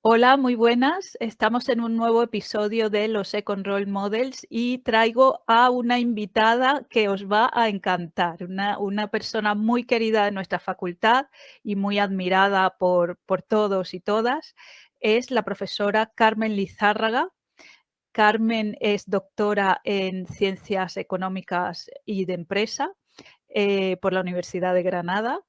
Hola, muy buenas. Estamos en un nuevo episodio de los Second Role Models y traigo a una invitada que os va a encantar, una persona muy querida de nuestra facultad y muy admirada por todos y todas. Es la profesora Carmen Lizárraga. Carmen es doctora en Ciencias Económicas y de Empresa por la Universidad de Granada.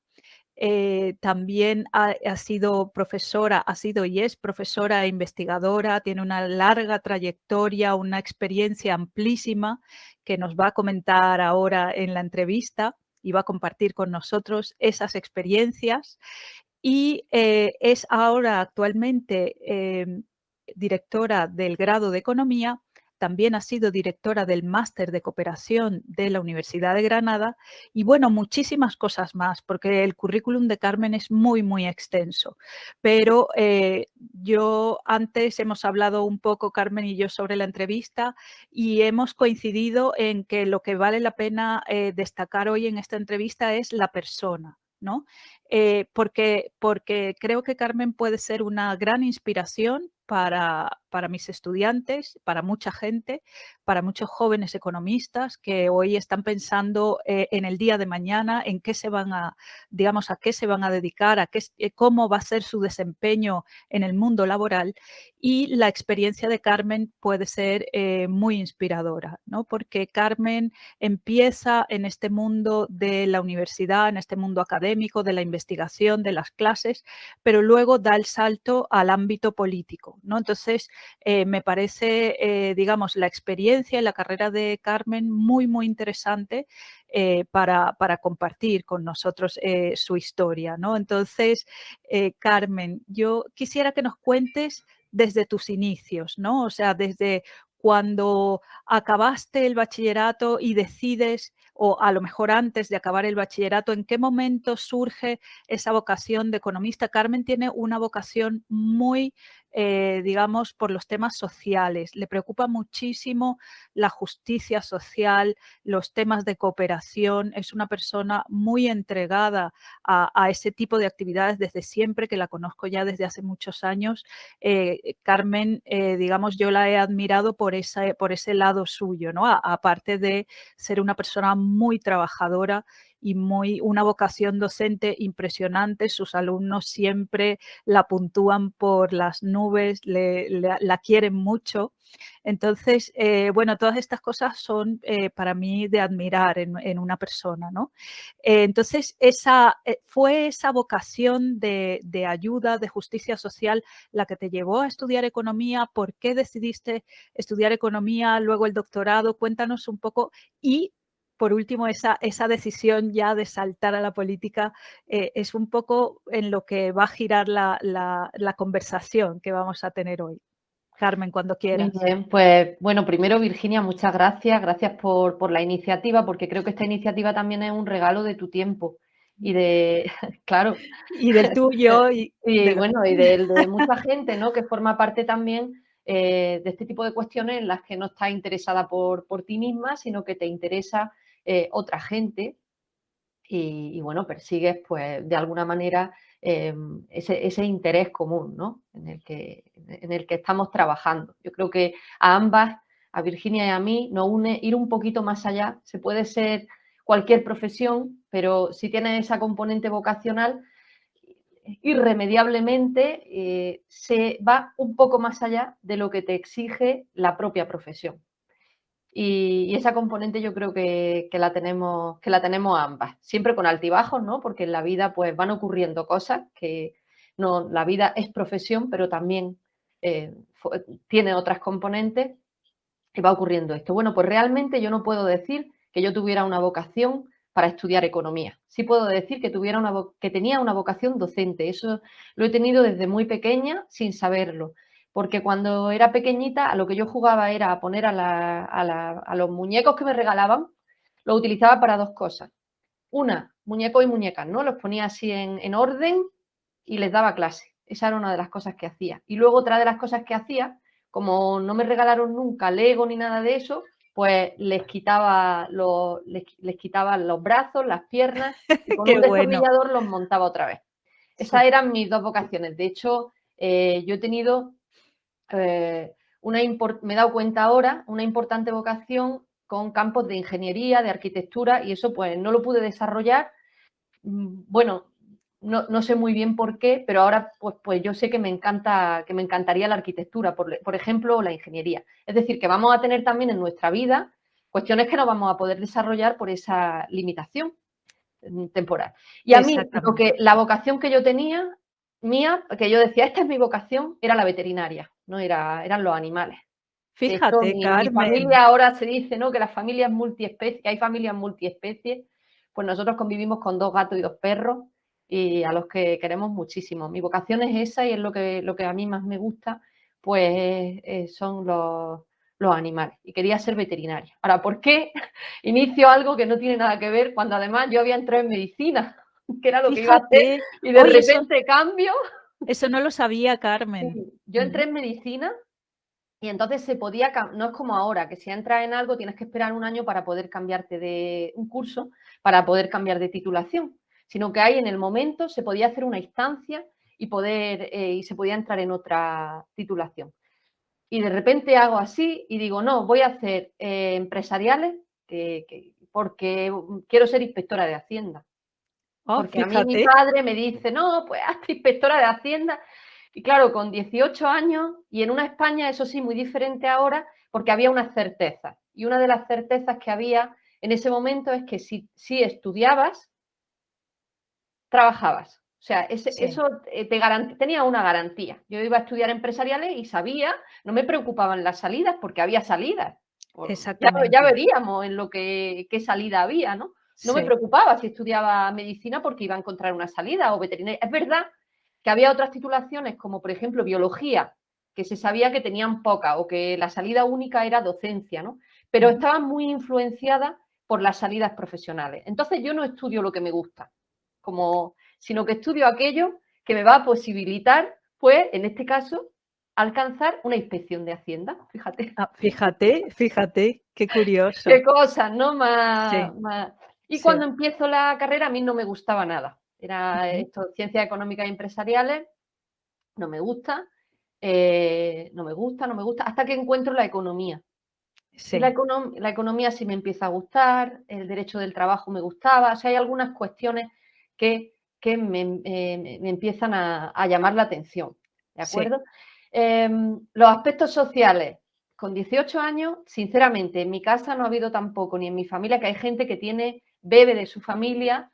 También ha sido profesora, ha sido y es profesora e investigadora, tiene una larga trayectoria, una experiencia amplísima que nos va a comentar ahora en la entrevista y va a compartir con nosotros esas experiencias. Y es ahora actualmente directora del grado de Economía, también ha sido directora del máster de cooperación de la Universidad de Granada y bueno, muchísimas cosas más, porque el currículum de Carmen es muy, muy extenso. Pero yo antes hemos hablado un poco, Carmen y yo, sobre la entrevista y hemos coincidido en que lo que vale la pena destacar hoy en esta entrevista es la persona, ¿no? Porque creo que Carmen puede ser una gran inspiración para mis estudiantes, para mucha gente, para muchos jóvenes economistas que hoy están pensando en el día de mañana, en qué se van a, digamos, a qué se van a dedicar, cómo va a ser su desempeño en el mundo laboral. Y la experiencia de Carmen puede ser muy inspiradora, ¿no? Porque Carmen empieza en este mundo de la universidad, en este mundo académico, de la investigación, de las clases, pero luego da el salto al ámbito político, ¿no? Entonces, me parece, digamos, la experiencia y la carrera de Carmen muy, muy interesante para compartir con nosotros su historia, ¿no? Entonces, Carmen, yo quisiera que nos cuentes desde tus inicios, ¿no? O sea, desde cuando acabaste el bachillerato y decides, o a lo mejor antes de acabar el bachillerato, ¿en qué momento surge esa vocación de economista? Carmen tiene una vocación muy, digamos, por los temas sociales. Le preocupa muchísimo la justicia social, los temas de cooperación. Es una persona muy entregada a ese tipo de actividades desde siempre, que la conozco ya desde hace muchos años. Carmen, digamos, yo la he admirado por ese lado suyo, ¿no? Aparte de ser una persona muy trabajadora y una vocación docente impresionante. Sus alumnos siempre la puntúan por las nubes, la quieren mucho. Entonces, bueno, todas estas cosas son para mí de admirar en una persona, ¿no? Entonces, fue esa vocación de ayuda, de justicia social, la que te llevó a estudiar economía. ¿Por qué decidiste estudiar economía, luego el doctorado? Cuéntanos un poco. Y, por último, esa decisión ya de saltar a la política es un poco en lo que va a girar la conversación que vamos a tener hoy. Carmen, cuando Muy quieras. bien, pues bueno, primero Virginia, muchas gracias, gracias por la iniciativa, porque creo que esta iniciativa también es un regalo de tu tiempo y de, claro, Y del tuyo y y de los... bueno, y de mucha gente, ¿no? Que forma parte también de este tipo de cuestiones en las que no estás interesada por ti misma, sino que te interesa otra gente y bueno, persigues pues de alguna manera ese interés común, ¿no? En el que estamos trabajando. Yo creo que a ambas, a Virginia y a mí, nos une ir un poquito más allá. Se puede ser cualquier profesión, pero si tienes esa componente vocacional, irremediablemente se va un poco más allá de lo que te exige la propia profesión. Y esa componente yo creo que la tenemos ambas, siempre con altibajos, ¿no? Porque en la vida pues van ocurriendo cosas que no, la vida es profesión, pero también eh, tiene otras componentes y va ocurriendo esto. Bueno, pues realmente yo no puedo decir que yo tuviera una vocación para estudiar economía. Sí puedo decir que tenía una vocación docente. Eso lo he tenido desde muy pequeña sin saberlo. Porque cuando era pequeñita, a lo que yo jugaba era a poner a los muñecos que me regalaban, los utilizaba para dos cosas. Una, muñecos y muñecas, ¿no? Los ponía así en orden y les daba clase. Esa era una de las cosas que hacía. Y luego otra de las cosas que hacía, como no me regalaron nunca Lego ni nada de eso, pues les quitaba los brazos, las piernas y con Qué un bueno. destornillador los montaba otra vez. Esas eran mis dos vocaciones. De hecho, yo he tenido, me he dado cuenta ahora, una importante vocación con campos de ingeniería, de arquitectura, y eso pues no lo pude desarrollar. Bueno, no sé muy bien por qué, pero ahora pues yo sé que me encantaría la arquitectura, por ejemplo, o la ingeniería. Es decir, que vamos a tener también en nuestra vida cuestiones que no vamos a poder desarrollar por esa limitación temporal. Y a mí, Exactamente. la vocación que yo tenía, mía, que yo decía, esta es mi vocación, era la veterinaria, no eran los animales. De hecho, Fíjate, mi Carmen. familia ahora se dice, ¿no?, que las familias multiespecies, hay familias multiespecies, pues nosotros convivimos con 2 gatos y 2 perros y a los que queremos muchísimo. Mi vocación es esa y es lo que a mí más me gusta, pues son los animales. Y quería ser veterinaria. Ahora, ¿por qué inicio algo que no tiene nada que ver cuando además yo había entrado en medicina, que era lo que iba a hacer, Fíjate. y de Oye, eso repente cambio? eso no lo sabía, Carmen. Yo entré en medicina y entonces se podía, no es como ahora, que si entras en algo tienes que esperar un año para poder cambiarte de un curso, para poder cambiar de titulación, sino que ahí en el momento se podía hacer una instancia y se podía entrar en otra titulación. Y de repente hago así y digo, no, voy a hacer empresariales porque quiero ser inspectora de Hacienda. Oh, Porque a mí mi fíjate. padre me dice, no, pues hazte inspectora de Hacienda. Y claro, con 18 años y en una España, eso sí, muy diferente ahora, porque había unas certezas. Y una de las certezas que había en ese momento es que si estudiabas, trabajabas. O sea, Sí, eso tenía una garantía. Yo iba a estudiar empresariales y sabía, no me preocupaban las salidas porque había salidas. Ya exactamente. veríamos en qué salida había, ¿no? No me Sí. preocupaba si estudiaba medicina porque iba a encontrar una salida o veterinaria. Es verdad que había otras titulaciones como, por ejemplo, biología, que se sabía que tenían poca o que la salida única era docencia, ¿no? Pero Ujú. estaban muy influenciadas por las salidas profesionales. Entonces yo no estudio lo que me gusta, sino que estudio aquello que me va a posibilitar, pues, en este caso, alcanzar una inspección de Hacienda, fíjate. Ah, fíjate, fíjate, qué Qué curioso. cosas, ¿no? Sí, Y sí. cuando empiezo la carrera a mí no me gustaba nada. Era Ujú. esto, ciencias económicas y empresariales, no me gusta, no me gusta, hasta que encuentro la economía. Y Sí, la economía sí me empieza a gustar, el derecho del trabajo me gustaba, o sea, hay algunas cuestiones que me empiezan a llamar la atención, ¿de sí, acuerdo? Los aspectos sociales, con 18 años, sinceramente, en mi casa no ha habido tampoco, ni en mi familia, que hay gente que bebe de su familia,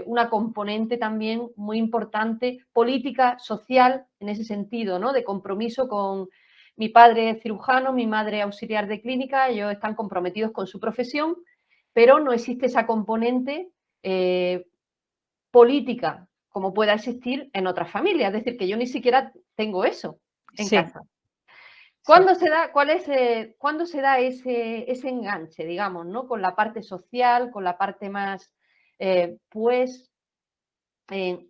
una componente también muy importante, política, social, en ese sentido, ¿no? De compromiso con mi padre es cirujano, mi madre auxiliar de clínica, ellos están comprometidos con su profesión, pero no existe esa componente política como pueda existir en otras familias. Es decir, que yo ni siquiera tengo eso en sí, casa. sí. ¿Cuándo se da ese enganche, digamos, ¿no? Con la parte social, con la parte más, pues,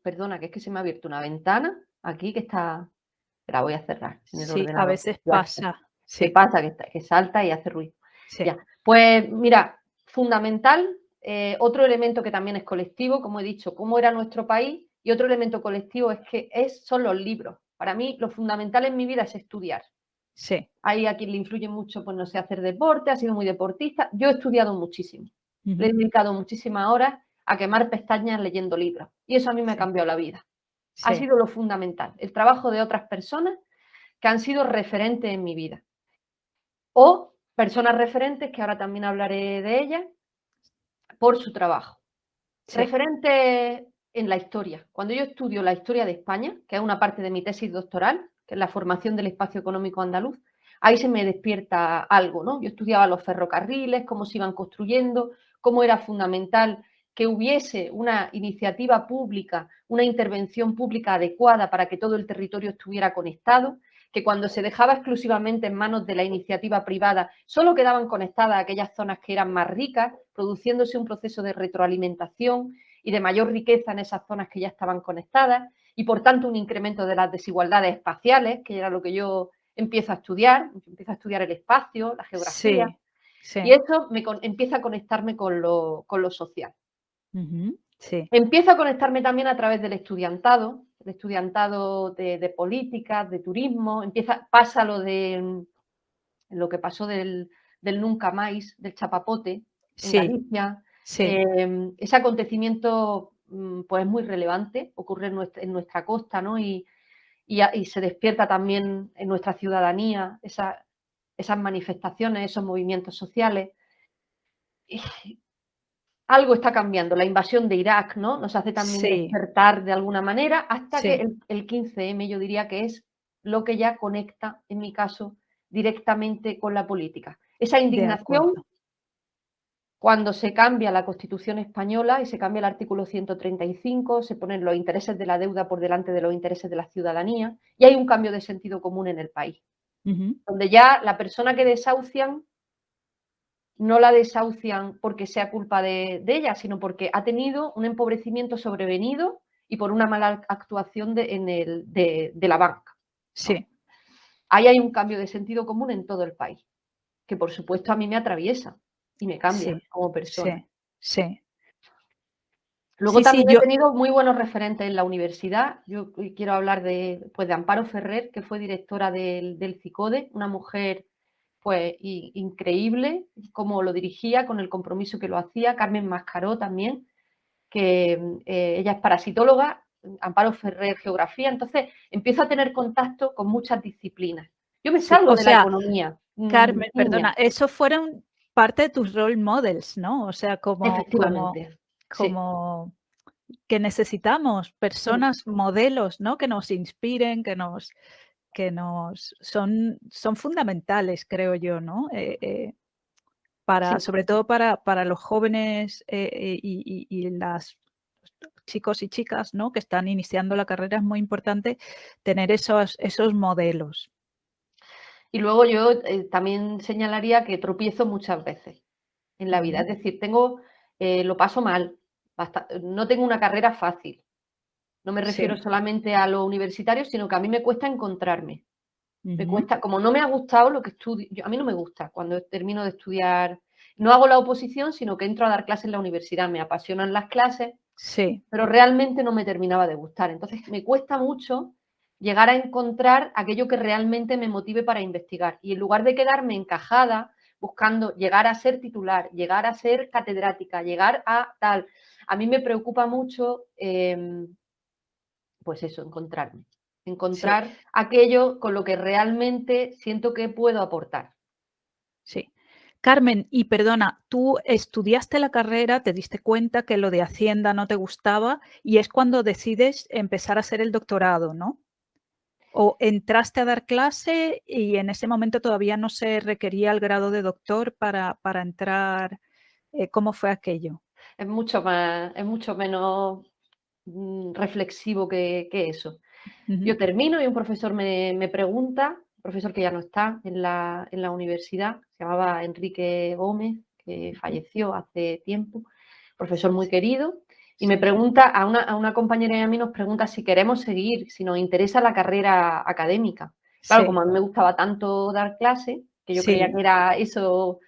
perdona, que es que se me ha abierto una ventana aquí que está, la voy a cerrar en el Sí, a ordenador. veces Ya está. pasa. ¿Qué Sí, pasa? Que salta y hace ruido. sí, Ya. Pues mira, fundamental, otro elemento que también es colectivo, como he dicho, cómo era nuestro país, y otro elemento colectivo es que son los libros. Para mí, lo fundamental en mi vida es estudiar. sí. Hay a quien le influye mucho, pues no sé, hacer deporte, ha sido muy deportista. Yo he estudiado muchísimo. Le he Ujú. dedicado muchísimas horas a quemar pestañas leyendo libros. Y eso a mí me ha Sí, cambiado la vida. Ha sí, sido lo fundamental, el trabajo de otras personas que han sido referentes en mi vida. O personas referentes, que ahora también hablaré de ellas, por su trabajo. sí, Referentes en la historia. Cuando yo estudio la historia de España, que es una parte de mi tesis doctoral, que es la formación del espacio económico andaluz, ahí se me despierta algo, ¿no? Yo estudiaba los ferrocarriles, cómo se iban construyendo, cómo era fundamental que hubiese una iniciativa pública, una intervención pública adecuada para que todo el territorio estuviera conectado, que cuando se dejaba exclusivamente en manos de la iniciativa privada, solo quedaban conectadas aquellas zonas que eran más ricas, produciéndose un proceso de retroalimentación y de mayor riqueza en esas zonas que ya estaban conectadas, y por tanto un incremento de las desigualdades espaciales, que era lo que yo empiezo a estudiar el espacio, la geografía, sí, y sí. eso empieza a conectarme con lo social. Ujú. Sí, Empiezo a conectarme también a través del estudiantado, el estudiantado de políticas, de turismo, pasa lo que pasó del nunca más, del chapapote en Sí, Galicia. sí, Ese acontecimiento pues es muy relevante, ocurre en nuestra costa, ¿no? Y se despierta también en nuestra ciudadanía esas manifestaciones, esos movimientos sociales. Y algo está cambiando. La invasión de Irak, ¿no? Nos hace también sí, despertar de alguna manera, hasta que sí, el 15M yo diría que es lo que ya conecta, en mi caso, directamente con la política. Esa de indignación acuerdo. cuando se cambia la Constitución española y se cambia el artículo 135, se ponen los intereses de la deuda por delante de los intereses de la ciudadanía y hay un cambio de sentido común en el país, Ujú. donde ya la persona que desahucian no la desahucian porque sea culpa de ella, sino porque ha tenido un empobrecimiento sobrevenido y por una mala actuación de la banca, ¿no? Sí, Ahí hay un cambio de sentido común en todo el país, que por supuesto a mí me atraviesa y me cambia sí, como sí, persona. sí. Luego Sí, sí, también he yo, tenido muy buenos referentes en la universidad. Yo quiero hablar pues de Amparo Ferrer, que fue directora del CICODE, una mujer pues increíble, cómo lo dirigía, con el compromiso que lo hacía. Carmen Mascaró también, que ella es parasitóloga, Amparo Ferrer geografía. Entonces empiezo a tener contacto con muchas disciplinas. Yo me sí, salgo o de la sea, economía, Carmen, niña, perdona, esos fueron parte de tus role models, ¿no? O sea, efectivamente, sí. como que necesitamos Mm, personas, modelos, ¿no? Que nos inspiren, que nos son fundamentales, creo yo, ¿no? sí. Sobre todo para los jóvenes, y las chicos y chicas, ¿no? Que están iniciando la carrera, es muy importante tener esos modelos. Y luego yo también señalaría que tropiezo muchas veces en la vida. Ujú, Es decir, lo paso mal, no tengo una carrera fácil. No me refiero sí, solamente a lo universitario, sino que a mí me cuesta encontrarme. Me ujú, cuesta, como no me ha gustado lo que estudio, a mí no me gusta cuando termino de estudiar. No hago la oposición, sino que entro a dar clases en la universidad. Me apasionan las clases, sí, pero realmente no me terminaba de gustar. Entonces, me cuesta mucho llegar a encontrar aquello que realmente me motive para investigar. Y en lugar de quedarme encajada, buscando llegar a ser titular, llegar a ser catedrática, llegar a tal, a mí me preocupa mucho, pues eso, sí, encontrar aquello con lo que realmente siento que puedo aportar. sí. Carmen, y perdona, tú estudiaste la carrera, te diste cuenta que lo de Hacienda no te gustaba y es cuando decides empezar a hacer el doctorado, ¿no? ¿O entraste a dar clase y en ese momento todavía no se requería el grado de doctor para entrar? ¿Cómo fue aquello? Es mucho menos reflexivo que eso. Ujú. Yo termino y un profesor me pregunta, un profesor que ya no está en la universidad, se llamaba Enrique Gómez, que Ujú. falleció hace tiempo, profesor muy Sí, querido, y me sí, pregunta, a una compañera y a mí nos pregunta si queremos seguir, si nos interesa la carrera académica. Claro, como sí, a mí me gustaba tanto dar clase, que yo creía que sí, era eso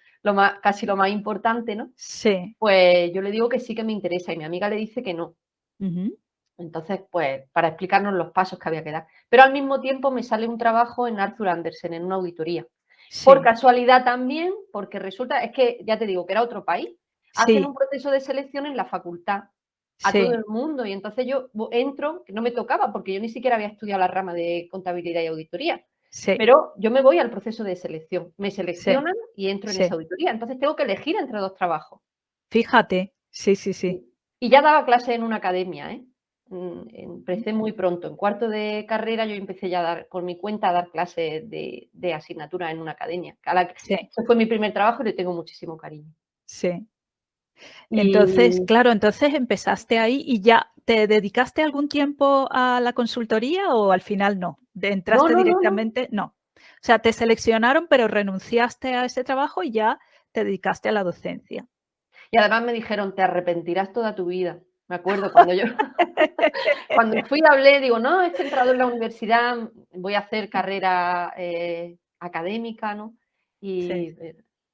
casi lo más importante, ¿no? sí. Pues yo le digo que sí que me interesa y mi amiga le dice que no. Ujú. Entonces, pues, para explicarnos los pasos que había que dar. Pero al mismo tiempo me sale un trabajo en Arthur Andersen, en una auditoría. Por Sí, casualidad también, porque resulta, es que ya te digo que era otro país, hacen un sí, proceso de selección en la facultad a todo sí, el mundo y entonces yo entro, que no me tocaba porque yo ni siquiera había estudiado la rama de contabilidad y auditoría, sí, pero yo me voy al proceso de selección, me sí, seleccionan y entro en esa sí. auditoría, entonces tengo que elegir entre dos trabajos. Fíjate. Sí, sí, sí. Sí. Y ya daba clases en una academia, ¿eh? Empecé muy pronto. En cuarto de carrera yo empecé ya a dar, por mi cuenta, a dar clases de asignatura en una academia. Sí, Ese fue mi primer trabajo y le tengo muchísimo cariño. sí. Entonces, Y claro, entonces empezaste ahí y ya, ¿te dedicaste algún tiempo a la consultoría o al final no? no, ¿Entraste no, no, no. directamente? No. O sea, te seleccionaron, pero renunciaste a ese trabajo y ya te dedicaste a la docencia. Y además me dijeron: "Te arrepentirás toda tu vida". Me acuerdo cuando yo cuando fui hablé, digo: "No, es que he entrado en la universidad, voy a hacer carrera, académica, ¿no? Sí, Y,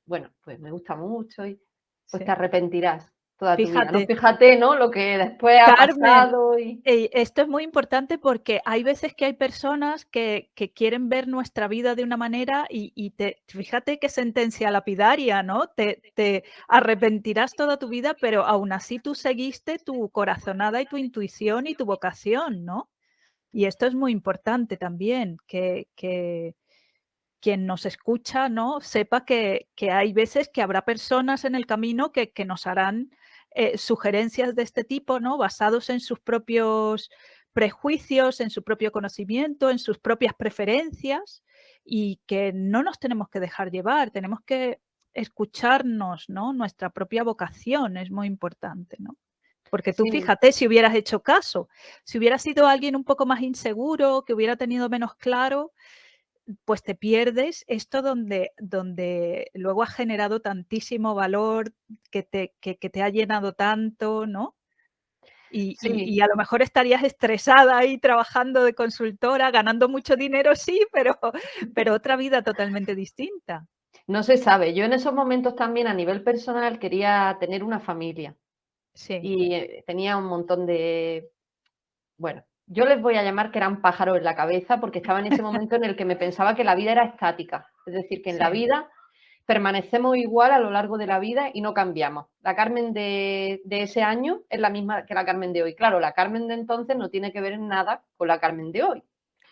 bueno, pues me gusta mucho y pues te sí, arrepentirás". toda tu vida, ¿no? Fíjate, Fíjate, ¿no? Lo que después ha Carmen, pasado y esto es muy importante porque hay veces que hay personas que quieren ver nuestra vida de una manera y fíjate qué sentencia lapidaria, ¿no? Te arrepentirás toda tu vida, pero aún así tú seguiste tu corazonada y tu intuición y tu vocación, ¿no? Y esto es muy importante también, que quien nos escucha, ¿no? Sepa que hay veces que habrá personas en el camino que nos harán sugerencias de este tipo, ¿no? Basados en sus propios prejuicios, en su propio conocimiento, en sus propias preferencias y que no nos tenemos que dejar llevar, tenemos que escucharnos, ¿no? Nuestra propia vocación es muy importante, ¿no? Porque tú sí, fíjate si hubieras hecho caso, si hubieras sido alguien un poco más inseguro, que hubiera tenido menos claro, pues te pierdes esto donde luego ha generado tantísimo valor, que te ha llenado tanto, ¿no? Y sí. a lo mejor estarías estresada ahí trabajando de consultora, ganando mucho dinero, sí, pero otra vida totalmente distinta. No se sabe. Yo en esos momentos también a nivel personal quería tener una familia Sí, y, tenía un montón de, bueno, yo les voy a llamar que eran pájaros en la cabeza, porque estaba en ese momento en el que me pensaba que la vida era estática. Es decir, que en la sí, vida permanecemos igual a lo largo de la vida y no cambiamos. La Carmen de ese año es la misma que la Carmen de hoy. Claro, la Carmen de entonces no tiene que ver en nada con la Carmen de hoy.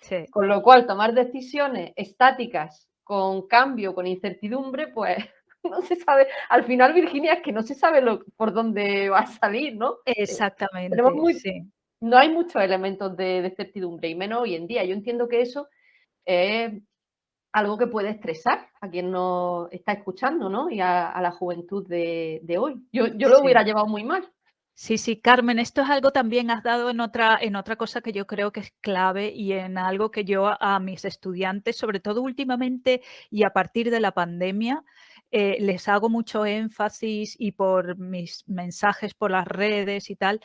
sí. Con lo cual, tomar decisiones estáticas con cambio, con incertidumbre, pues no se sabe. Al final, Virginia, es que no se sabe por dónde va a salir, ¿no? Tenemos Exactamente, muy, sí. no hay muchos elementos de certidumbre, y menos hoy en día. Yo entiendo que eso es algo que puede estresar a quien nos está escuchando, ¿no? Y a la juventud de hoy. Yo lo Sí. hubiera llevado muy mal. Sí, sí, Carmen, esto es algo también has dado en otra cosa que yo creo que es clave y en algo que yo a mis estudiantes, sobre todo últimamente y a partir de la pandemia, les hago mucho énfasis y por mis mensajes por las redes y tal,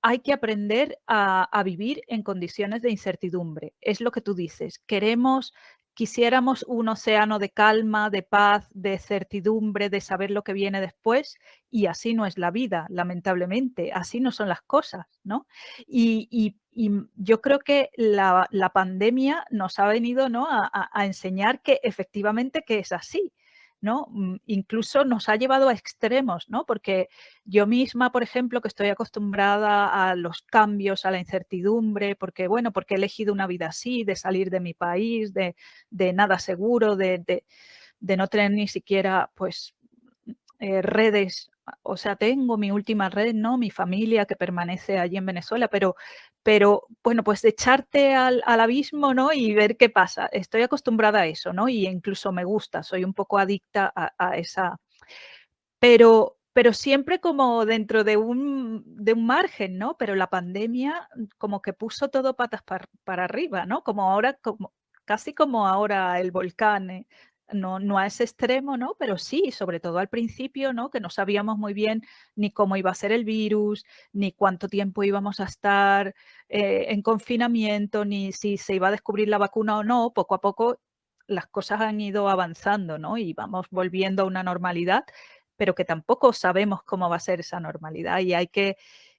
hay que aprender a vivir en condiciones de incertidumbre. Es lo que tú dices. Quisiéramos un océano de calma, de paz, de certidumbre, de saber lo que viene después, y así no es la vida, lamentablemente. Así no son las cosas, ¿no? Y yo creo que la pandemia nos ha venido, ¿no? A enseñar que efectivamente que es así, ¿no? Incluso nos ha llevado a extremos, ¿no? Porque yo misma, por ejemplo, que estoy acostumbrada a los cambios, a la incertidumbre, porque, bueno, porque he elegido una vida así, de salir de mi país, de nada seguro, de no tener ni siquiera, pues, redes. O sea, tengo mi última red, ¿no? Mi familia que permanece allí en Venezuela, pero bueno, pues echarte al abismo, ¿no? Y ver qué pasa. Estoy acostumbrada a eso, ¿no? Y incluso me gusta, soy un poco adicta a esa, pero siempre como dentro de un margen, ¿no? Pero la pandemia como que puso todo patas para arriba, ¿no? Como ahora, casi como ahora el volcán, no a ese extremo, ¿no? Pero sí, sobre todo al principio, ¿no? Que no sabíamos muy bien ni cómo iba a ser el virus, ni cuánto tiempo íbamos a estar, en confinamiento, ni si se iba a descubrir la vacuna o no. Poco a poco las cosas han ido avanzando, ¿no? Y vamos volviendo a una normalidad, pero que tampoco sabemos cómo va a ser esa normalidad y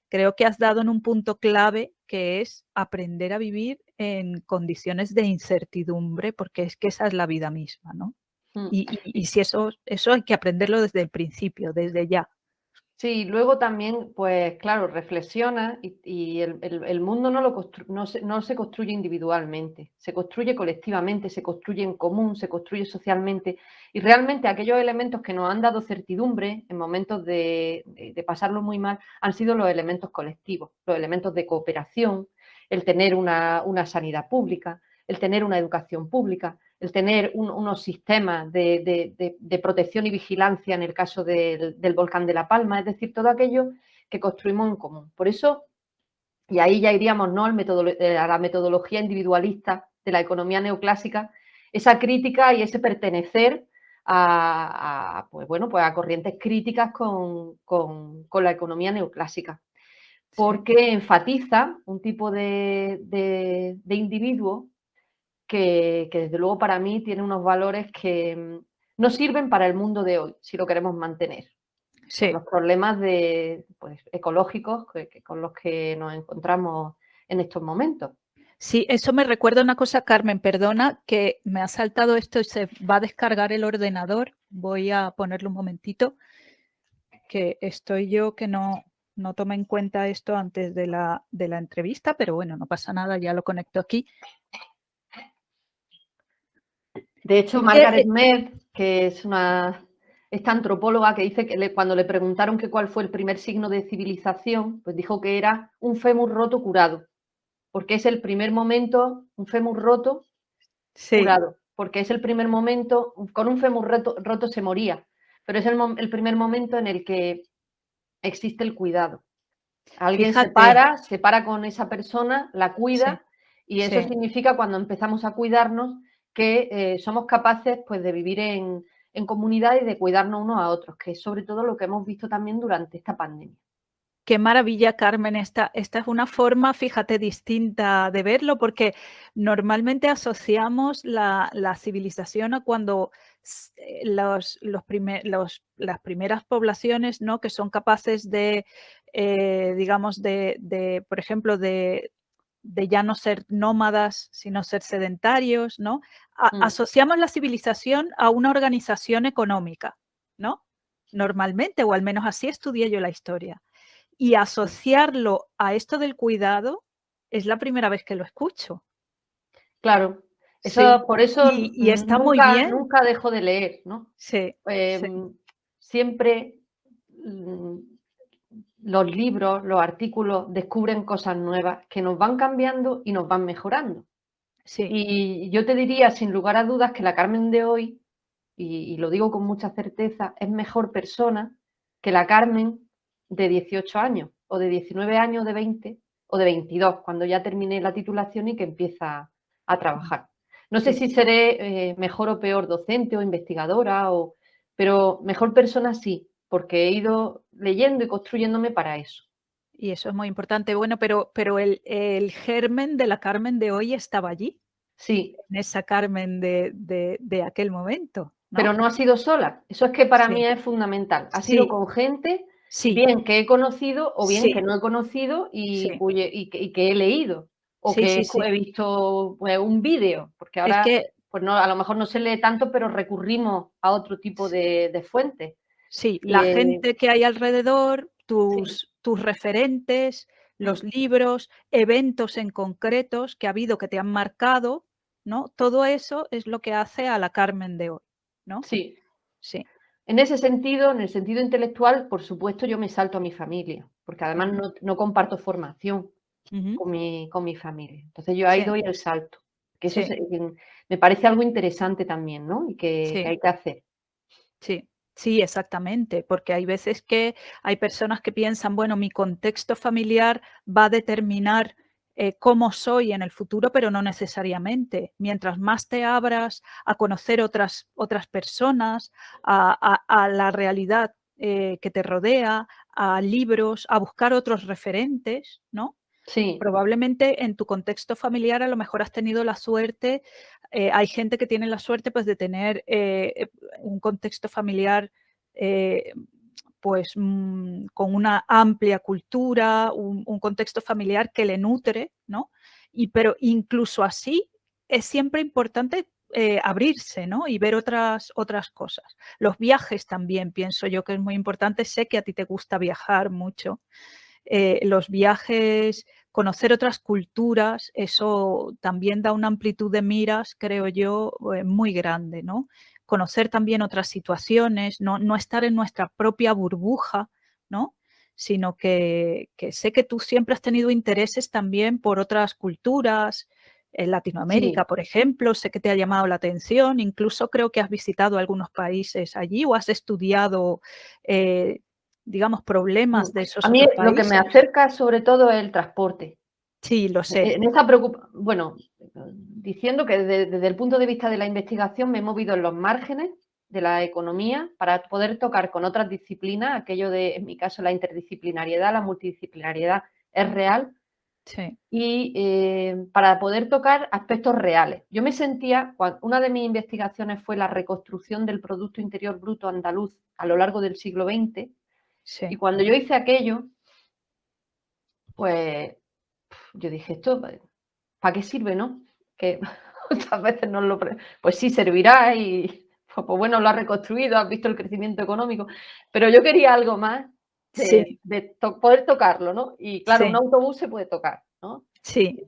creo que has dado en un punto clave que es aprender a vivir en condiciones de incertidumbre, porque es que esa es la vida misma, ¿no? Mm. Y si eso hay que aprenderlo desde el principio, desde ya. Sí, luego también, pues claro, reflexiona y el mundo no se construye individualmente, se construye colectivamente, se construye en común, se construye socialmente, y realmente aquellos elementos que nos han dado certidumbre en momentos de pasarlo muy mal han sido los elementos colectivos, los elementos de cooperación, el tener una sanidad pública, el tener una educación pública, el tener unos sistemas de protección y vigilancia en el caso del volcán de La Palma, es decir, todo aquello que construimos en común. Por eso, y ahí ya iríamos, ¿no?, a la metodología individualista de la economía neoclásica, esa crítica y ese pertenecer pues bueno, pues a corrientes críticas con la economía neoclásica, Sí, porque enfatiza un tipo de individuo que desde luego para mí tiene unos valores que no sirven para el mundo de hoy, si lo queremos mantener. por sí. los problemas pues, ecológicos con los que nos encontramos en estos momentos. Sí, eso me recuerda una cosa, Carmen, perdona, que me ha saltado esto y se va a descargar el ordenador. Voy a ponerlo un momentito, que estoy yo que no tomé en cuenta esto antes de la entrevista, pero bueno, no pasa nada, ya lo conecto aquí. De hecho, Es que, Margaret Mead, que es esta antropóloga que dice que cuando le preguntaron que cuál fue el primer signo de civilización, pues dijo que era un fémur roto curado, porque es el primer momento, un fémur roto sí, curado, porque es el primer momento, con un fémur roto se moría, pero es el primer momento en el que existe el cuidado. Alguien fíjate, se para con esa persona, la sí, cuida, y eso sí. significa cuando empezamos a cuidarnos que somos capaces pues, de vivir en comunidad y de cuidarnos unos a otros, que es sobre todo lo que hemos visto también durante esta pandemia. Qué maravilla, Carmen. Esta es una forma, fíjate, distinta de verlo, porque normalmente asociamos la civilización a cuando las primeras poblaciones, ¿no? Que son capaces de, digamos, por ejemplo, de ya no ser nómadas, sino ser sedentarios, ¿no? Mm, Asociamos la civilización a una organización económica, ¿no? Normalmente, o al menos así estudié yo la historia. Y sí. asociarlo a esto del cuidado es la primera vez que lo escucho. Claro, Sí, por eso y está muy bien. nunca dejo de leer, ¿no? Sí, sí, Siempre los libros, los artículos descubren cosas nuevas que nos van cambiando y nos van mejorando. sí, Y yo te diría, sin lugar a dudas, que la Carmen de hoy, y lo digo con mucha certeza, es mejor persona que la Carmen de 18 años, o de 19 años, de 20, o de 22, cuando ya termine la titulación y que empieza a trabajar. No sé sí. si seré mejor o peor docente o investigadora, pero mejor persona sí, porque he ido leyendo y construyéndome para eso. Y eso es muy importante. Bueno, pero el germen de la Carmen de hoy estaba allí, Sí, en esa Carmen de aquel momento, pero ¿no? no ha sido sola. Eso es que para Sí, mí es fundamental. Ha sido sí, con gente, sí, bien que he conocido o bien que sí, no he conocido sí, y que he leído o sí, que sí, sí. he visto pues, un vídeo, porque Es ahora que pues no, a lo mejor no se lee tanto, pero recurrimos a otro tipo de fuentes. sí, Y, la gente que hay alrededor, sí, tus referentes, mm, los libros, eventos en concretos que ha habido que te han marcado, ¿no? Todo eso es lo que hace a la Carmen de hoy, ¿no? sí. Sí. En ese sentido, en el sentido intelectual, por supuesto, yo me salto a mi familia, porque además Ujú, no comparto formación ujú. con mi familia. Entonces yo ahí Sí, doy el salto, que eso sí, me parece algo interesante también, ¿no? Y que sí, hay que hacer. sí. Sí, exactamente, porque hay veces que hay personas que piensan, bueno, mi contexto familiar va a determinar cómo soy en el futuro, pero no necesariamente. Mientras más te abras a conocer otras personas, a la realidad que te rodea, a libros, a buscar otros referentes, ¿no? Sí, Probablemente en tu contexto familiar a lo mejor has tenido la suerte, hay gente que tiene la suerte, pues, de tener, un contexto familiar, eh, pues, con una amplia cultura, un contexto familiar que le nutre, ¿no? Pero incluso así es siempre importante, abrirse, ¿no? Y ver otras cosas. Los viajes también pienso yo que es muy importante. Sé que a ti te gusta viajar mucho, los viajes, conocer otras culturas, eso también da una amplitud de miras, creo yo, muy grande, ¿no? Conocer también otras situaciones, no estar en nuestra propia burbuja, ¿no? Sino que sé que tú siempre has tenido intereses también por otras culturas, en sí. Latinoamérica, por ejemplo, sé que te ha llamado la atención, incluso creo que has visitado algunos países allí o has estudiado, eh, digamos, Mm. problemas de A esos mí otros lo que me países. acerca sobre todo es el transporte. Sí, lo sé. En esa bueno, diciendo que desde el punto de vista de la investigación me he movido en los márgenes de la economía para poder tocar con otras disciplinas, aquello de, en mi caso, la interdisciplinariedad, la multidisciplinariedad es real, Sí. y para poder tocar aspectos reales. Yo me sentía, una de mis investigaciones fue la reconstrucción del Producto Interior Bruto andaluz a lo largo del siglo XX, Y sí, cuando yo hice aquello, pues yo dije, esto, ¿para qué sirve, no? Que muchas veces no lo... Pues sí, servirá y, pues bueno, lo has reconstruido, has visto el crecimiento económico, pero yo quería algo más sí, poder tocarlo, ¿no? Y claro, un sí, autobús se puede tocar, ¿no? sí.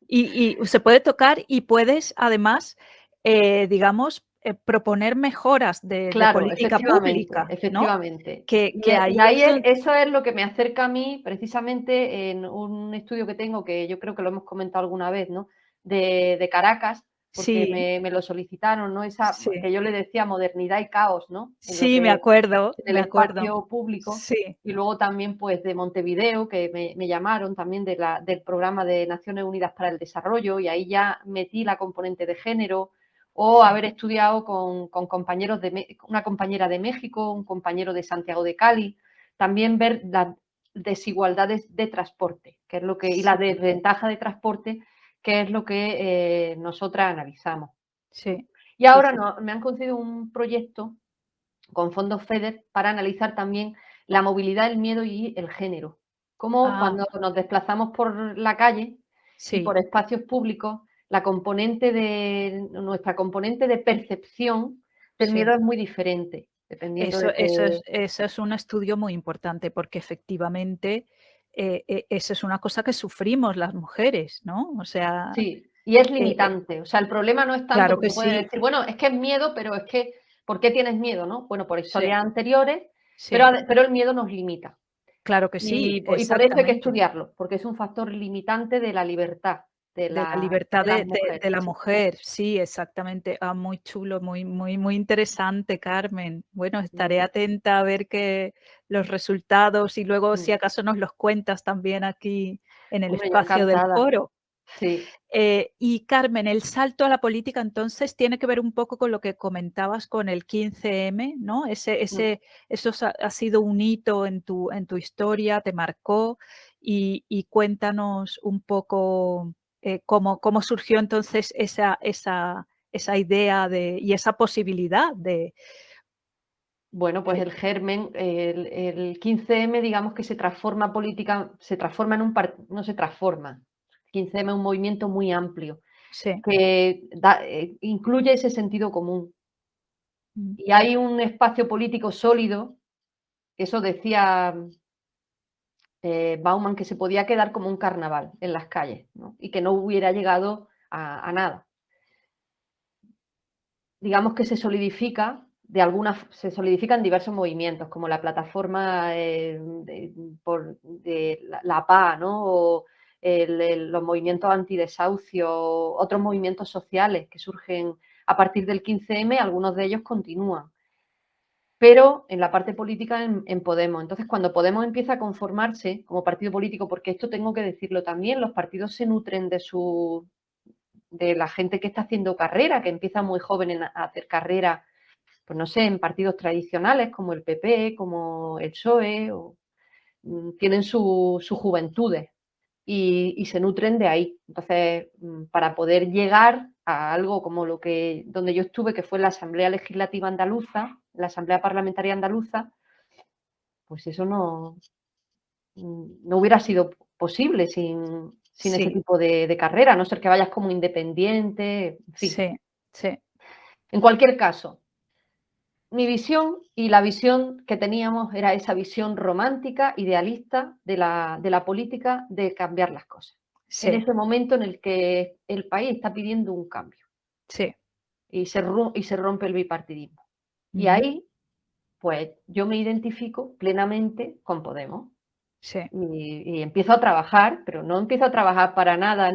Y se puede tocar y puedes además, digamos, proponer mejoras de Claro, política efectivamente, pública, ¿no? efectivamente. Que Y ahí ahí es donde eso es lo que me acerca a mí, precisamente en un estudio que tengo, que yo creo que lo hemos comentado alguna vez, ¿no? De Caracas, porque sí, me lo solicitaron, ¿no? Esa sí, que yo le decía modernidad y caos, ¿no? En lo sí, que en el me acuerdo. espacio público. Sí, Y luego también, pues, de Montevideo, que me llamaron también del programa de Naciones Unidas para el Desarrollo, y ahí ya metí la componente de género, o sí, haber estudiado con compañeros una compañera de México, un compañero de Santiago de Cali, también ver las desigualdades de transporte, que es lo que, y la sí, desventaja de transporte, que es lo que nosotras analizamos. sí, Y sí, ahora sí. me han concedido un proyecto con fondos FEDER para analizar también la movilidad, el miedo y el género. Cómo Ah, cuando nos desplazamos por la calle y sí. por espacios públicos, nuestra componente de percepción del miedo Sí, es muy diferente, dependiendo de qué. eso es un estudio muy importante, porque efectivamente, eso es una cosa que sufrimos las mujeres, ¿no? O sea, Sí, y es eh eh, limitante. O sea, el problema no es tanto claro que porque puede sí, decir, bueno, es que es miedo, pero es que, ¿por qué tienes miedo, no? Bueno, por sí, historias anteriores, sí, pero el miedo nos limita. claro que sí, Y por eso hay que exactamente. estudiarlo, porque es un factor limitante de la libertad De la libertad de las de mujeres. la Sí. mujer, sí, exactamente. Ah, muy chulo, muy interesante, Carmen. Bueno, estaré Mm, atenta a ver que los resultados y luego, si mm. acaso, nos los cuentas también aquí en el Hombre, yo espacio del encantada. foro. Sí. Y Carmen, el salto a la política entonces tiene que ver un poco con lo que comentabas con el 15M, ¿no? Mm. Eso ha sido un hito en tu historia, te marcó y cuéntanos un poco cómo surgió entonces esa idea y esa posibilidad de... Bueno, pues el germen, el 15M, digamos que se transforma en no se transforma. 15M es un movimiento muy amplio Sí, que incluye ese sentido común. mm, Y hay un espacio político sólido, que eso decía Bauman, que se podía quedar como un carnaval en las calles, ¿no? Y que no hubiera llegado a nada. Digamos que se solidifican diversos movimientos, como la plataforma de la PA, ¿no? O los movimientos antidesahucio, otros movimientos sociales que surgen a partir del 15M, algunos de ellos continúan. Pero en la parte política en Podemos. Entonces, cuando Podemos empieza a conformarse como partido político, porque esto tengo que decirlo también, los partidos se nutren de la gente que está haciendo carrera, que empieza muy joven a hacer carrera, pues no sé, en partidos tradicionales como el PP, como el PSOE, tienen sus juventudes y se nutren de ahí. Entonces, para poder llegar a algo como donde yo estuve, que fue la Asamblea Legislativa Andaluza, la Asamblea Parlamentaria Andaluza, pues eso no hubiera sido posible sin ese sí, tipo de carrera, a no ser que vayas como independiente, en fin. sí, sí, En cualquier caso, mi visión y la visión que teníamos era esa visión romántica, idealista de la política, de cambiar las cosas. En sí, ese momento en el que el país está pidiendo un cambio sí, y se rompe el bipartidismo. Y ujú, ahí, pues yo me identifico plenamente con Podemos sí, y empiezo a trabajar, pero no empiezo a trabajar para nada,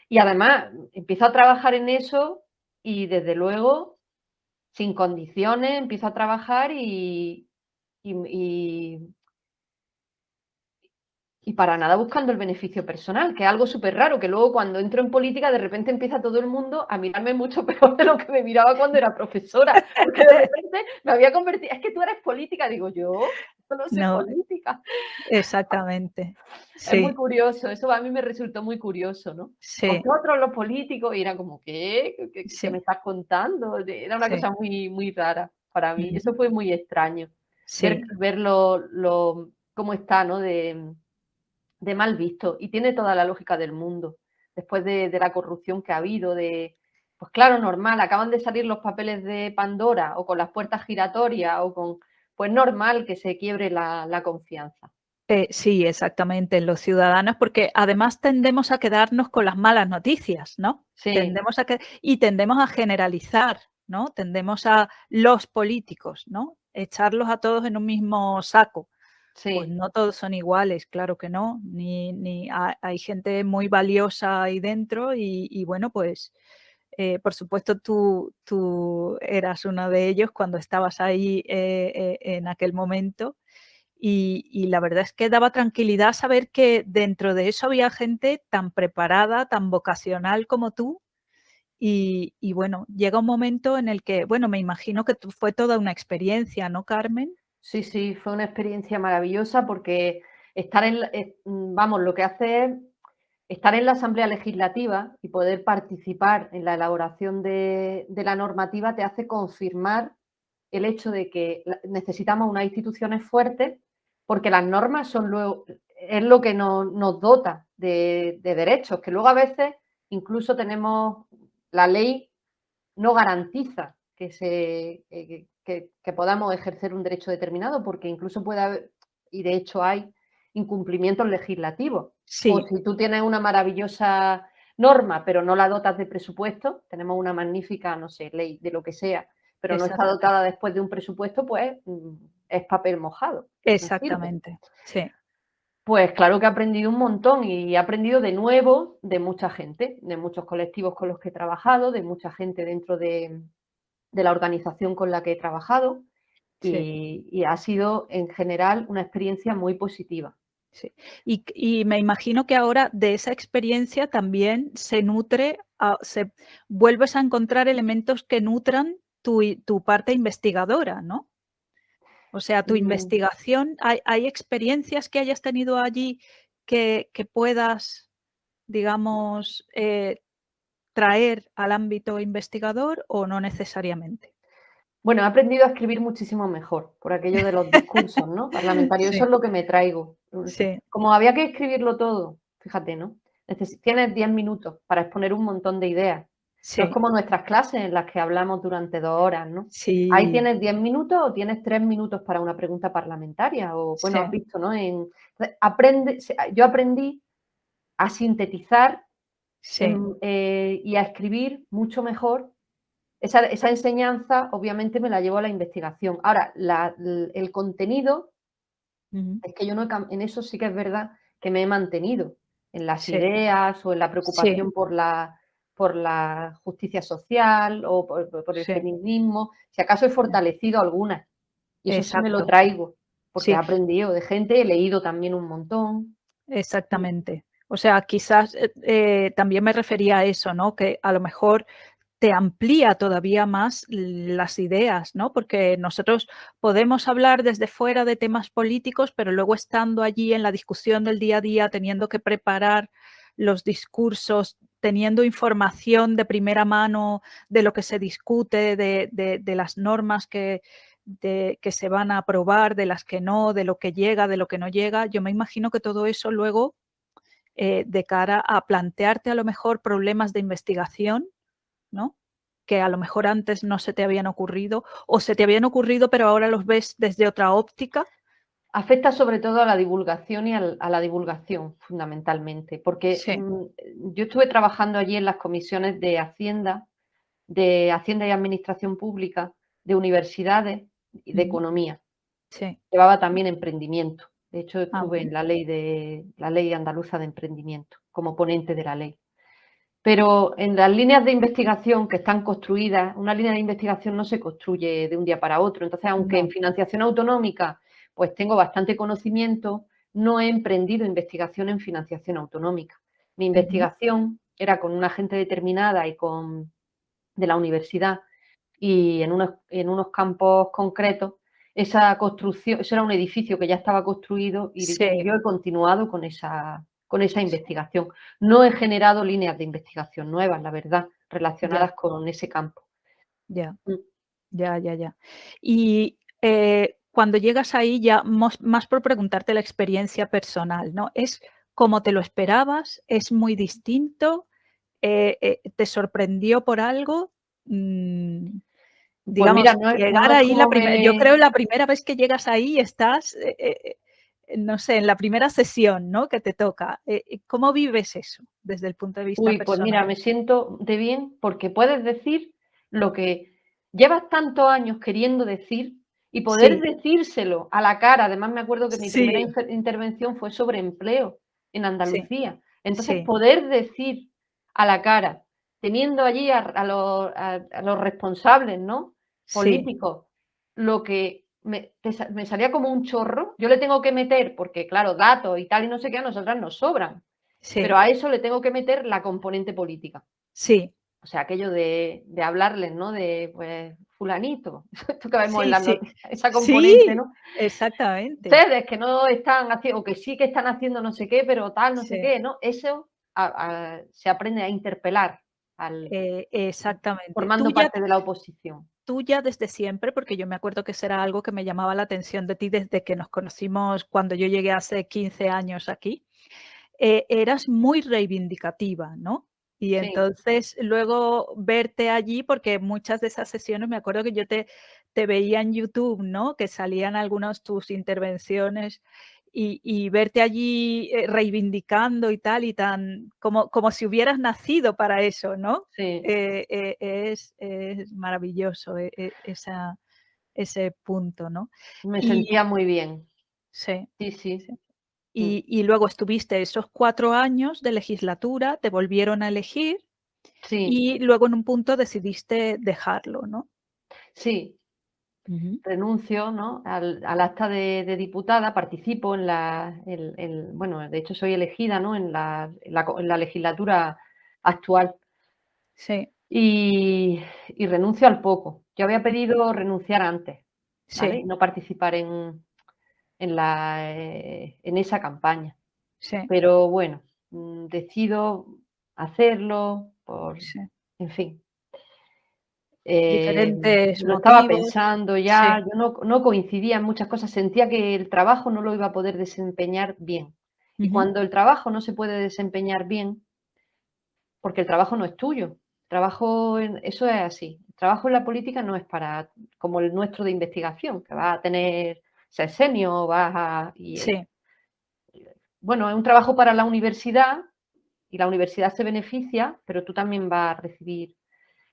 y además empiezo a trabajar en eso y desde luego sin condiciones, empiezo a trabajar y, y- y para nada buscando el beneficio personal, que es algo súper raro, que luego cuando entro en política de repente empieza todo el mundo a mirarme mucho peor de lo que me miraba cuando era profesora, porque de repente me había convertido, es que tú eres política, digo yo no soy no, política. exactamente. Es muy Sí, curioso, eso a mí me resultó muy curioso, ¿no? sí, Vosotros los políticos, y era como, ¿qué? ¿Qué me sí, estás contando? Era una sí. cosa muy, muy rara para mí, Ujú. eso fue muy extraño. Sí. ver cómo está, ¿no? De mal visto. Y tiene toda la lógica del mundo. Después de la corrupción que ha habido, pues claro, normal, acaban de salir los papeles de Pandora o con las puertas giratorias pues normal que se quiebre la confianza. Sí, exactamente, en los ciudadanos, porque además tendemos a quedarnos con las malas noticias, ¿no? Sí, Tendemos a generalizar, ¿no? Tendemos a los políticos, ¿no? Echarlos a todos en un mismo saco. Pues sí. no todos son iguales, claro que no, ni hay gente muy valiosa ahí dentro y bueno, pues, por supuesto, tú eras uno de ellos cuando estabas ahí, en aquel momento. Y la verdad es que daba tranquilidad saber que dentro de eso había gente tan preparada, tan vocacional como tú. Y bueno, llega un momento en el que, bueno, me imagino que fue toda una experiencia, ¿no, Carmen? Sí, sí, fue una experiencia maravillosa porque vamos, lo que hace es estar en la Asamblea Legislativa y poder participar en la elaboración de la normativa te hace confirmar el hecho de que necesitamos unas instituciones fuertes porque las normas es lo que nos dota de derechos, que luego a veces incluso la ley no garantiza que podamos ejercer un derecho determinado, porque incluso puede haber, y de hecho hay, incumplimientos legislativos. O Sí, si tú tienes una maravillosa norma, pero no la dotas de presupuesto, tenemos una magnífica, no sé, ley de lo que sea, pero no está exactamente, dotada después de un presupuesto, pues es papel mojado, no sirve. exactamente, sí, Pues claro que he aprendido un montón y he aprendido de nuevo de mucha gente, de muchos colectivos con los que he trabajado, de mucha gente dentro de la organización con la que he trabajado sí, y ha sido en general una experiencia muy positiva. sí. Y me imagino que ahora de esa experiencia también vuelves a encontrar elementos que nutran tu parte investigadora, ¿no? O sea, tu Mm, investigación, ¿hay experiencias que hayas tenido allí que puedas, digamos, traer al ámbito investigador o no necesariamente? bueno, he aprendido a escribir muchísimo mejor por aquello de los discursos, ¿no? Parlamentarios, eso Sí, es lo que me traigo. sí, Como había que escribirlo todo, fíjate, ¿no? Tienes 10 minutos para exponer un montón de ideas. No es sí, como nuestras clases en las que hablamos durante 2 horas, ¿no? Ahí sí, tienes 10 minutos o tienes 3 minutos para una pregunta parlamentaria o, bueno, has sí, visto, ¿no? Yo aprendí a sintetizar sí, y a escribir mucho mejor. Esa enseñanza, obviamente, me la llevo a la investigación. Ahora, el contenido, ujú, es que yo no he cam en eso sí que es verdad que me he mantenido, en las sí, ideas o en la sí, preocupación por la justicia social o por el sí, feminismo. Si acaso he fortalecido algunas, y eso sí me lo exacto, traigo, porque he sí. aprendido de gente, he leído también un montón. Mm, Exactamente. O sea, quizás, también me refería a eso, ¿no? Que a lo mejor te amplía todavía más las ideas, ¿no? Porque nosotros podemos hablar desde fuera de temas políticos, pero luego estando allí en la discusión del día a día, teniendo que preparar los discursos, teniendo información de primera mano de lo que se discute, de las normas que se van a aprobar, de las que no, de lo que llega, de lo que no llega. Yo me imagino que todo eso luego, de cara a plantearte a lo mejor problemas de investigación, ¿no? Que a lo mejor antes no se te habían ocurrido o se te habían ocurrido, pero ahora los ves desde otra óptica. Afecta sobre todo a la divulgación y a la divulgación, fundamentalmente, porque, Sí. yo estuve trabajando allí en las comisiones de Hacienda y Administración Pública, de universidades y de Ujú. economía. Sí. Llevaba también emprendimiento. De hecho, Ah, estuve bueno. en la ley andaluza de emprendimiento, como ponente de la ley. Pero en las líneas de investigación que están construidas, una línea de investigación no se construye de un día para otro. Entonces, aunque en No. financiación autonómica, pues tengo bastante conocimiento, no he emprendido investigación en financiación autonómica. Mi Ujú. investigación era con una gente determinada de la universidad y en unos campos concretos, esa construcción, eso era un edificio que ya estaba construido y Sí, yo he continuado con esa sí, investigación. No he generado líneas de investigación nuevas, la verdad, ya, relacionadas con ese campo. ya, Mm. ya, ya, ya. Y, cuando llegas ahí ya más por preguntarte la experiencia personal, ¿no? ¿Es como te lo esperabas? ¿Es muy distinto? ¿Te sorprendió por algo? Mm, Pues mira, digamos, no llegar es ahí como yo creo me... la primera vez que llegas ahí estás, no sé, en la primera sesión, ¿no?, que te toca. ¿Cómo vives eso desde el punto de vista Uy, pues mira, personal? me siento de bien porque puedes decir lo que llevas tantos años queriendo decir y poder Sí, decírselo a la cara. Además, me acuerdo que mi primera sí, intervención fue sobre empleo en sí, Andalucía. Entonces, sí, poder decir a la cara, teniendo allí a los responsables, ¿no? sí, Políticos, lo que me salía como un chorro, yo le tengo que meter, porque claro, datos y tal y no sé qué, a nosotras nos sobran, pero sí, a eso le tengo que meter la componente política. sí, O sea, aquello de hablarles, ¿no? De, pues, fulanito, esto que vemos en sí, las sí, noticias, esa componente, sí, ¿no? exactamente. Ustedes que no están haciendo, o que sí que están haciendo no sé qué, pero tal, no sé Sí, qué, ¿no? Eso se aprende a interpelar al exactamente. formando parte de la oposición. Tú ya desde siempre, porque yo me acuerdo que eso era algo que me llamaba la atención de ti desde que nos conocimos cuando yo llegué hace 15 años aquí, eras muy reivindicativa, ¿no? Y Sí, entonces luego verte allí, porque muchas de esas sesiones me acuerdo que yo te veía en YouTube, ¿no? Que salían algunas tus intervenciones y verte allí, reivindicando y tal, y tan como si hubieras nacido para eso, ¿no? sí, Es maravilloso, ese punto, ¿no? me Y sentía muy bien. sí, Sí, sí, sí. mm, Y luego estuviste esos 4 años de legislatura, te volvieron a elegir sí, y luego en un punto decidiste dejarlo, ¿no? sí. Ujú. Renuncio, ¿no?, al acta de diputada, participo en bueno, de hecho soy elegida, ¿no?, en la legislatura actual Sí, y renuncio al poco. Yo había pedido renunciar antes, ¿vale? Y sí, no participar en esa campaña. sí, Pero bueno, decido hacerlo sí. en fin. Diferentes Lo estaba motivos. pensando ya, Sí, yo no coincidía en muchas cosas, sentía que el trabajo no lo iba a poder desempeñar bien. Y ujú, cuando el trabajo no se puede desempeñar bien, porque el trabajo no es tuyo, el trabajo eso es así. El trabajo en la política no es para como el nuestro de investigación, que vas a tener sexenio, sí, bueno, es un trabajo para la universidad y la universidad se beneficia, pero tú también vas a recibir.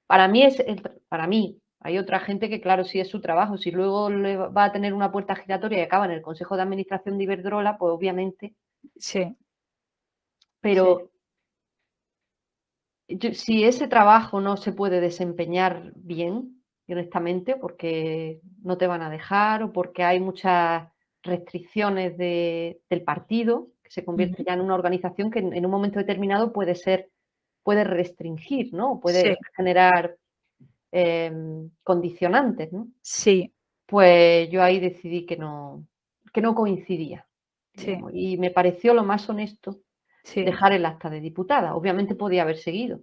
Para mí, hay otra gente que, claro, sí es su trabajo. Si luego va a tener una puerta giratoria y acaba en el consejo de administración de Iberdrola, pues obviamente. sí, sí, Pero si ese trabajo no se puede desempeñar bien, y honestamente, porque no te van a dejar o porque hay muchas restricciones del partido, que se convierte ujú, ya en una organización que en un momento determinado puede restringir, ¿no? sí, Puede generar condicionantes, ¿no? sí, Pues yo ahí decidí que no coincidía, sí, digamos, y me pareció lo más honesto sí. dejar el acta de diputada. Obviamente podía haber seguido.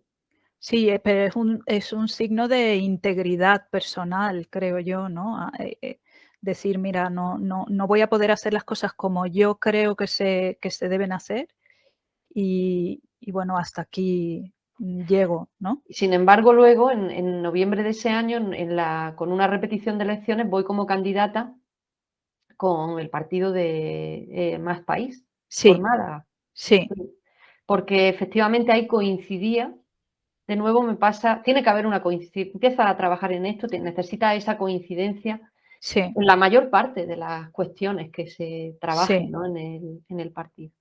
Sí, pero es un signo de integridad personal, creo yo, ¿no? Decir: "Mira, no voy a poder hacer las cosas como yo creo que se deben hacer, y bueno, hasta aquí, llego", ¿no? Y sin embargo, luego en noviembre de ese año, con una repetición de elecciones, voy como candidata con el partido de Más País, por Sí, Málaga. sí, Sí, porque efectivamente ahí coincidía. De nuevo me pasa, tiene que haber una coincidencia, empiezas a trabajar en esto, necesitas esa coincidencia sí, en la mayor parte de las cuestiones que se trabajen, sí, ¿no?, en el partido.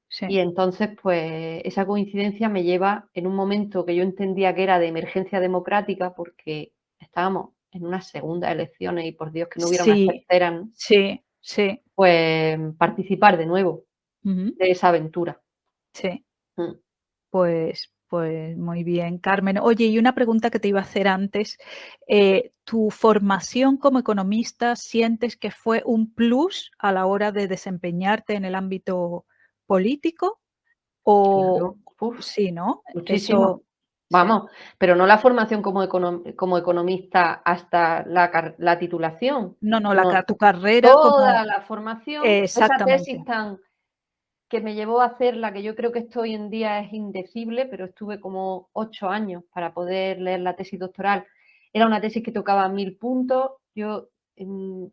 sí, Y entonces, pues, esa coincidencia me lleva en un momento que yo entendía que era de emergencia democrática, porque estábamos en unas segundas elecciones y por Dios que no hubiera unas sí, terceras, ¿no?, sí, sí, pues, participar de nuevo ujú, de esa aventura. sí. Mm. Pues muy bien, Carmen. Oye, y una pregunta que te iba a hacer antes, ¿tu formación como economista sientes que fue un plus a la hora de desempeñarte en el ámbito político? O Claro, uf, sí, ¿no? muchísimo. Eso sí. Vamos, pero no la formación como economista hasta la titulación, No, no, sino tu carrera como toda la formación, esa tesis exactamente. tan que me llevó a hacer la que yo creo que esto hoy en día es indecible, pero estuve como 8 años para poder leer la tesis doctoral. Era una tesis que tocaba 1000 puntos, yo,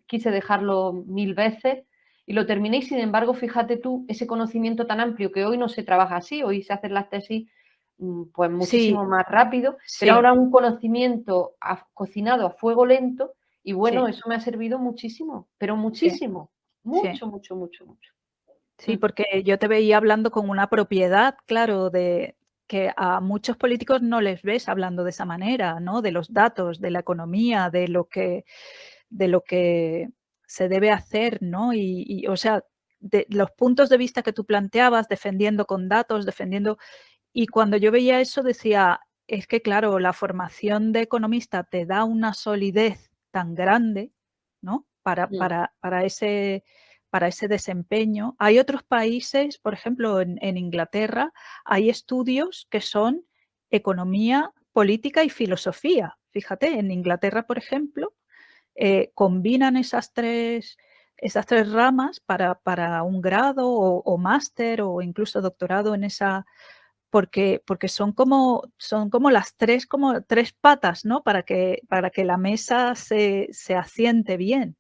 quise dejarlo 1000 veces y lo terminé y, sin embargo, fíjate tú, ese conocimiento tan amplio que hoy no se trabaja así, hoy se hacen las tesis, pues muchísimo Sí, más rápido, pero sí, ahora un conocimiento cocinado a fuego lento y bueno, sí, eso me ha servido muchísimo, pero sí, muchísimo, sí. mucho, mucho, mucho, mucho. Sí, Mm, porque yo te veía hablando con una propiedad, claro, de que a muchos políticos no les ves hablando de esa manera, ¿no? De los datos, de la economía, de lo que se debe hacer, ¿no? O sea, de los puntos de vista que tú planteabas, defendiendo con datos, defendiendo. Y cuando yo veía eso decía, es que claro, la formación de economista te da una solidez tan grande, ¿no? mm, Para ese desempeño. Hay otros países, por ejemplo, en Inglaterra, hay estudios que son economía, política y filosofía. Fíjate, en Inglaterra, por ejemplo, combinan esas tres ramas para un grado o máster o incluso doctorado en esa, porque son como tres patas, ¿no? Para que la mesa se asiente bien.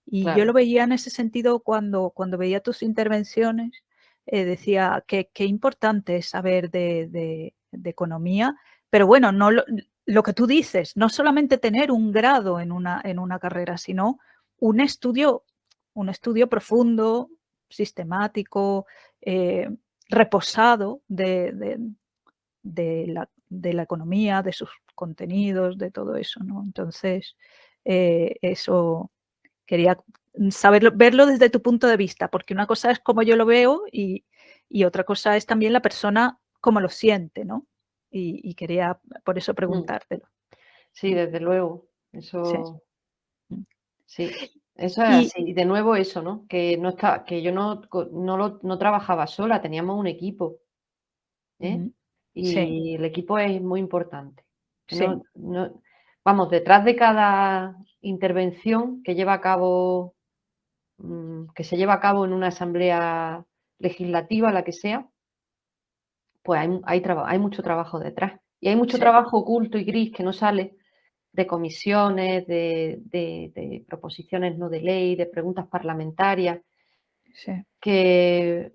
Y yo lo claro. veía en ese sentido cuando veía tus intervenciones, decía: "Qué importante es saber de economía", pero bueno, no lo que tú dices, no solamente tener un grado en una carrera, sino un estudio un estudio profundo, sistemático, eh, reposado de la economía, de sus contenidos, de todo eso, ¿no? Entonces, eso quería saberlo verlo desde tu punto de vista, porque una cosa es cómo yo lo veo y otra cosa es también la persona cómo lo siente, ¿no? Y quería por eso Mm, preguntártelo. sí, Mm, desde luego, sí, eso mm. sí, eso es Y así. Y de nuevo eso, ¿no? Que yo no trabajaba sola, teníamos un equipo, ¿eh? ujú, sí, Y el equipo es muy importante. Que sí, vamos, detrás de cada intervención que se lleva a cabo en una asamblea legislativa, la que sea, pues hay mucho trabajo detrás. Y hay mucho sí, trabajo oculto y gris que no sale, de comisiones, de proposiciones no de ley, de preguntas parlamentarias, sí, que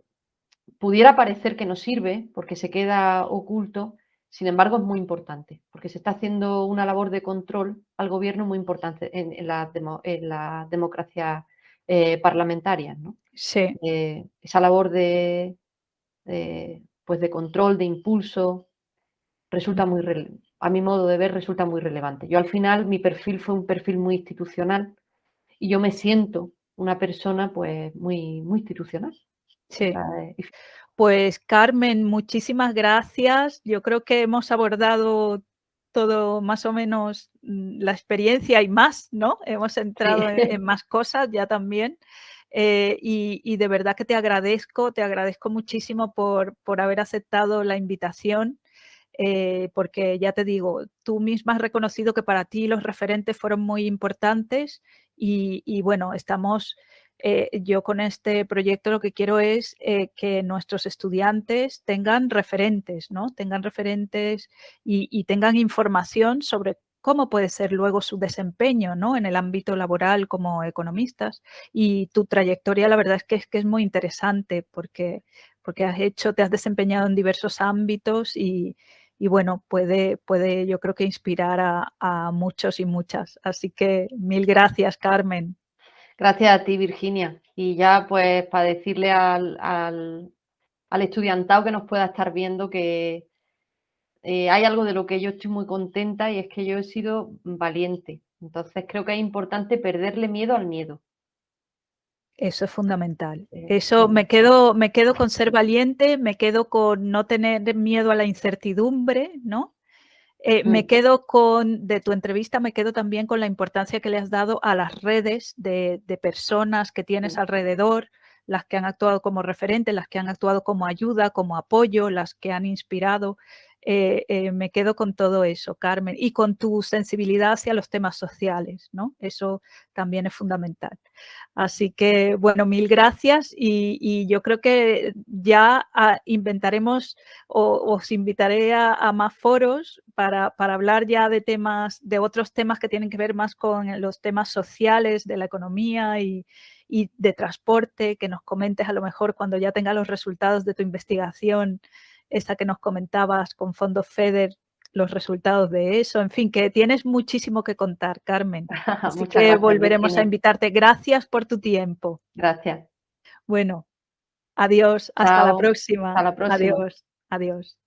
pudiera parecer que no sirve porque se queda oculto, sin embargo es muy importante, porque se está haciendo una labor de control al gobierno muy importante en las democracias parlamentarias, ¿no? sí, Esa labor pues de control, de impulso, resulta ujú, a mi modo de ver, resulta muy relevante. Yo al final, mi perfil fue un perfil muy institucional y yo me siento una persona pues muy, muy institucional. sí. Esa Pues Carmen, muchísimas gracias. Yo creo que hemos abordado todo más o menos, la experiencia y más, ¿no? Hemos sí, entrado en más cosas ya también. Y de verdad que te agradezco muchísimo por haber aceptado la invitación, porque ya te digo, tú misma has reconocido que para ti los referentes fueron muy importantes y bueno, yo con este proyecto lo que quiero es que nuestros estudiantes tengan referentes, ¿no? Tengan referentes y tengan información sobre cómo puede ser luego su desempeño, ¿no? En el ámbito laboral como economistas. Y tu trayectoria, la verdad es que es muy interesante porque te has desempeñado en diversos ámbitos y bueno, puede yo creo que inspirar a muchos y muchas. Así que mil gracias, Carmen. gracias a ti, Virginia. Y ya pues para decirle al estudiantado que nos pueda estar viendo que hay algo de lo que yo estoy muy contenta y es que yo he sido valiente. Entonces creo que es importante perderle miedo al miedo. Eso es fundamental. Sí, Eso me quedo con ser valiente, me quedo con no tener miedo a la incertidumbre, ¿no? Me mm, quedo de tu entrevista, me quedo también con la importancia que le has dado a las redes de personas que tienes mm, alrededor, las que han actuado como referentes, las que han actuado como ayuda, como apoyo, las que han inspirado. me quedo con todo eso, Carmen, y con tu sensibilidad hacia los temas sociales, ¿no? Eso también es fundamental. Así que, bueno, mil gracias y yo creo que ya inventaremos o os invitaré a más foros para hablar ya de temas, de otros temas que tienen que ver más con los temas sociales de la economía y de transporte, que nos comentes a lo mejor cuando ya tengas los resultados de tu investigación, esa que nos comentabas con fondos FEDER, los resultados de eso. En fin, que tienes muchísimo que contar, Carmen. Así Muchas que gracias, volveremos a Virginia. invitarte. Gracias por tu tiempo. Gracias. Bueno, adiós. Hasta la Chao. Hasta próxima. la próxima. Adiós. Adiós.